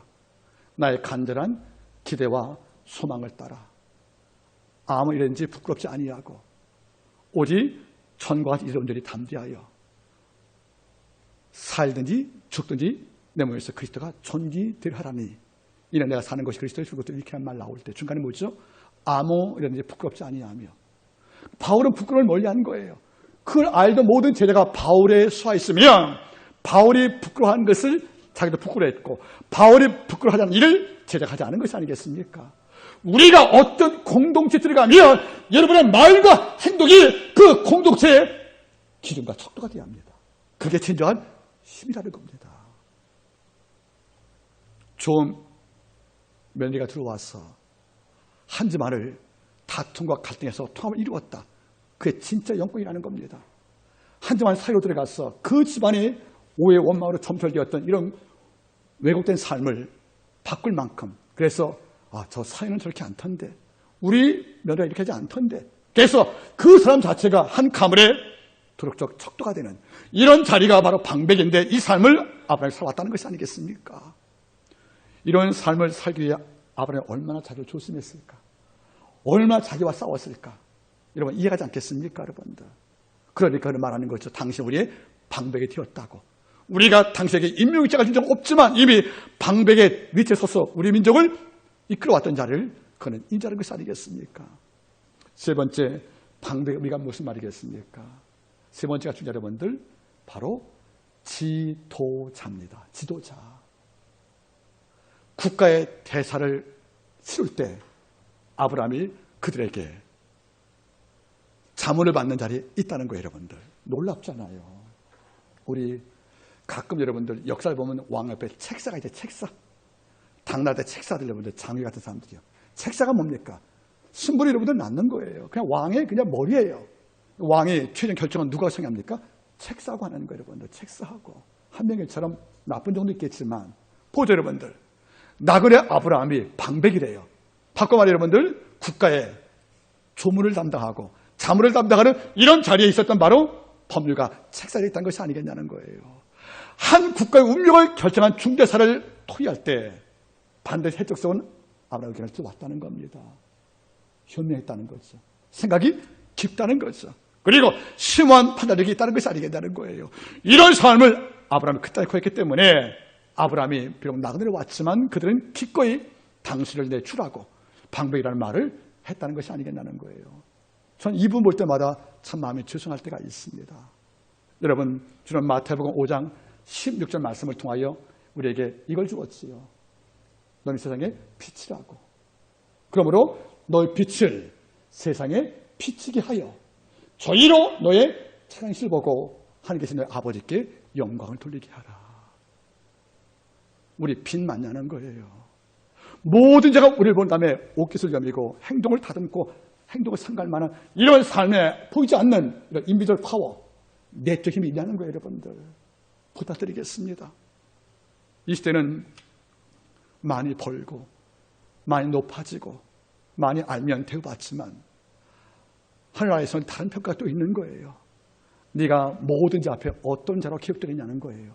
나의 간절한 기대와 소망을 따라 아무 일인지 부끄럽지 아니하고 오직 천과 같이 이런 일이 담대하여 살든지 죽든지 내 몸에서 그리스도가 존귀되려 하라니. 이는 내가 사는 것이 그리스도의 죽었다. 이렇게 한 말 나올 때 중간에 뭐죠? 아무 일인지 부끄럽지 아니하며. 바울은 부끄러움을 멀리한 거예요. 그걸 알던 모든 제자가 바울에 수하였으면 바울이 부끄러워한 것을 자기도 부끄러워했고 바울이 부끄러워하지 않는 일을 제자가 하지 않은 것이 아니겠습니까? 우리가 어떤 공동체에 들어가면 여러분의 말과 행동이 그 공동체의 기준과 척도가 되어야 합니다. 그게 진정한 힘이라는 겁니다. 좋은 며느리가 들어와서 한 집안을 다툼과 갈등에서 통합을 이루었다. 그게 진짜 영광이라는 겁니다. 한 집안 사이로 들어가서 그 집안이 오해의 원망으로 점철되었던 이런 왜곡된 삶을 바꿀 만큼, 그래서 저 사이는 저렇게 않던데, 우리 며느리가 이렇게 하지 않던데, 그래서 그 사람 자체가 한 가문의 도덕적 척도가 되는 이런 자리가 바로 방백인데, 이 삶을 아브라함이 살아왔다는 것이 아니겠습니까? 이런 삶을 살기 위해 아브라함이 얼마나 자기를 조심했을까? 얼마나 자기와 싸웠을까? 여러분 이해가지 않겠습니까, 여러분들? 그러니까 말하는 거죠. 당신 우리의 방백이 되었다고. 우리가 당신에게 임명의자가 준 적 없지만 이미 방백의 밑에 서서 우리 민족을 이끌어왔던 자를 그는 인정하는 것이 아니겠습니까? 세 번째, 방백의 의미가 무슨 말이겠습니까? 세 번째가 중요한 여러분들, 바로 지도자입니다. 지도자. 국가의 대사를 치룰 때 아브라함이 그들에게 자문을 받는 자리에 있다는 거예요, 여러분들. 놀랍잖아요. 우리 가끔 여러분들 역사를 보면 왕 옆에 책사가 있죠, 책사. 당나라 때 책사들 여러분들, 장위 같은 사람들이요. 책사가 뭡니까? 승부를 여러분들 낳는 거예요. 그냥 왕의 그냥 머리예요. 왕의 최종 결정은 누가 정합니까? 책사하고 하는 거예요, 여러분들. 책사하고. 한 명일처럼 나쁜 정도 있겠지만, 보죠, 여러분들. 나그네 아브라함이 방백이래요. 바꿔 말해 여러분들, 국가의 조문을 담당하고 자문을 담당하는 이런 자리에 있었던 바로 법률가 책사에 있다는 것이 아니겠냐는 거예요. 한 국가의 운명을 결정한 중대사를 토의할 때 반드시 해적성은 아브라함에게 왔다는 겁니다. 현명했다는 거죠. 생각이 깊다는 거죠. 그리고 심오한 판단력이 있다는 것이 아니겠냐는 거예요. 이런 삶을 아브라함이 그때까지 구했기 때문에 아브라함이 비록 나그네로 왔지만 그들은 기꺼이 당신을 내주라고 방백이라는 말을 했다는 것이 아니겠냐는 거예요. 전 이 부분 볼 때마다 참 마음이 죄송할 때가 있습니다. 여러분, 주는 마태복음 5장 16절 말씀을 통하여 우리에게 이걸 주었지요. 너는 세상에 빛이라고. 그러므로 너의 빛을 세상에 비치게 하여 저희로 너의 착한 실을 보고 하나님 계신 너의 아버지께 영광을 돌리게 하라. 우리 빛 맞냐는 거예요. 모든 자가 우리를 본 다음에 옷깃을 여미고 행동을 다듬고 행동을 상갈 만한 이런 삶에 보이지 않는 이런 인비주얼 파워, 내적 힘이 있냐는 거예요, 여러분들. 부탁드리겠습니다. 이 시대는 많이 벌고 많이 높아지고 많이 알면 대우받지만 하늘나라에서는 다른 평가가 또 있는 거예요. 네가 모든 자 앞에 어떤 자로 기억되느냐는 거예요.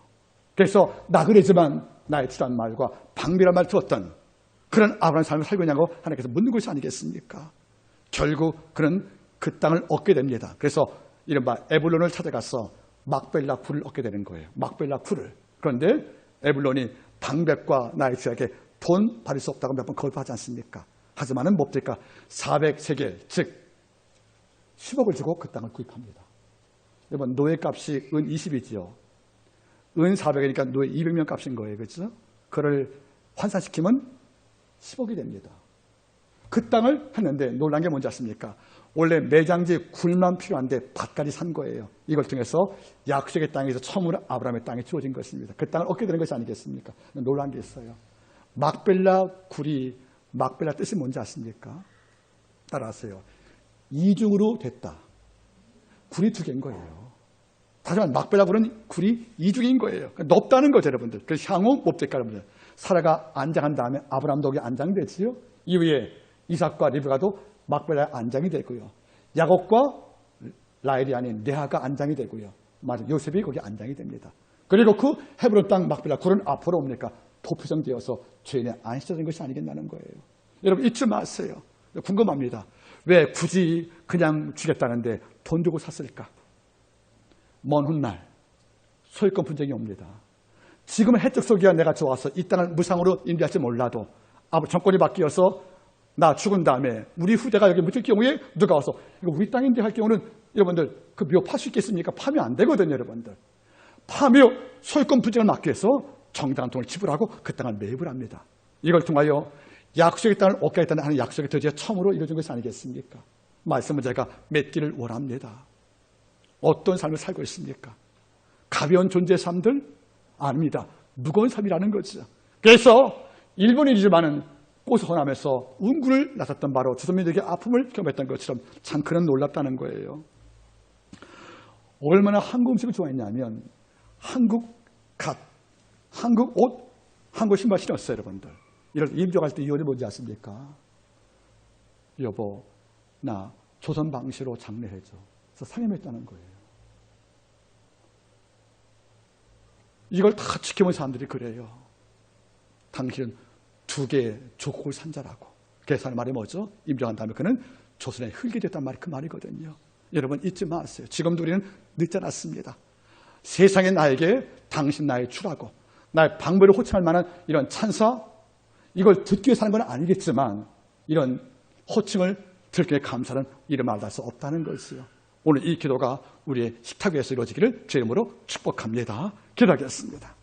그래서 나그네지만 나의 주란 말과 방비란 말 들었던 그런 아브라함 삶을 살고 있냐고 하나님께서 묻는 것이 아니겠습니까? 결국 그는 그 땅을 얻게 됩니다. 그래서 이른바 에불론을 찾아가서 막벨라 굴을 얻게 되는 거예요. 막벨라 굴을. 그런데 에불론이 방백과 나의 주에게 돈 받을 수 없다고 몇 번 거부하지 않습니까? 하지만은 뭡니까? 400세겔, 즉 10억을 주고 그 땅을 구입합니다. 여러분, 노예값이 은 20이지요. 은 400이니까 노예 200명 값인 거예요. 그렇죠? 그걸 환산시키면 10억이 됩니다. 그 땅을 했는데 놀란 게 뭔지 아십니까? 원래 매장지 굴만 필요한데 밭까지 산 거예요. 이걸 통해서 약속의 땅에서 처음으로 아브라함의 땅이 주어진 것입니다. 그 땅을 얻게 되는 것이 아니겠습니까? 놀란 게 있어요. 막벨라 굴이, 막벨라 뜻이 뭔지 아십니까? 따라하세요. 이중으로 됐다. 굴이 두 개인 거예요. 하지만 막벨라 굴은 굴이 이중인 거예요. 그러니까 높다는 거죠, 여러분들. 그래서 향후 뭡니까, 여러분들? 사라가 안장한 다음에 아브라함도 거기 안장됐지요. 이후에 이삭과 리브가도 막벨라에 안장이 되고요. 야곱과 라헬이 아닌 레아가 안장이 되고요. 맞아, 요셉이 거기 안장이 됩니다. 그리고 그 헤브론 땅 막벨라 굴은 앞으로 옵니까? 도표정되어서 죄인의 안식처된 것이 아니겠냐는 거예요. 여러분 잊지 마세요. 궁금합니다. 왜 굳이 그냥 주겠다는데 돈 주고 샀을까? 먼 훗날 소유권 분쟁이 옵니다. 지금은 혜택 속이야 내가 좋아서 이 땅을 무상으로 임대할지 몰라도 정권이 바뀌어서 나 죽은 다음에 우리 후대가 여기 묻힐 경우에 누가 와서 이거 우리 땅인데 할 경우는 여러분들 그 묘 팔 수 있겠습니까? 파면 안 되거든요, 여러분들. 파며 소유권 분쟁을 막기 위해서 정당한 돈을 지불하고 그 땅을 매입을 합니다. 이걸 통하여 약속의 땅을 얻게 하겠다는 하는 약속의 드디어 처음으로 이루어진 것이 아니겠습니까? 말씀은 제가 맺기를 원합니다. 어떤 삶을 살고 있습니까? 가벼운 존재의 삶들? 아닙니다. 무거운 삶이라는 거죠. 그래서 일본인이지만은 꽃을 헌하면서 운구를 나섰던 바로 조선민족의 아픔을 경험했던 것처럼 참 그는 놀랍다는 거예요. 얼마나 한국 음식을 좋아했냐면 한국 갓, 한국 옷, 한국 신발 신었어요, 여러분들. 이럴 임종할 때 이혼이 뭔지 아십니까? 여보, 나 조선 방식으로 장례해줘. 그래서 상임했다는 거예요. 이걸 다 지켜본 사람들이 그래요. 당신은 두 개의 조국을 산 자라고. 그래서 하는 말이 뭐죠? 임종한 다음에 그는 조선의 흙이 됐단 말이 그 말이거든요. 여러분 잊지 마세요. 지금도 우리는 늦지 않았습니다. 세상에 나에게 당신 나의 주라고 나의 방법을 호칭할 만한 이런 찬사, 이걸 듣기 위해서 하는 건 아니겠지만 이런 호칭을 듣기에 감사는 이름 말할 수 없다는 것이요. 오늘 이 기도가 우리의 식탁 위에서 이루어지기를 주의 이름으로 축복합니다. 기도하겠습니다.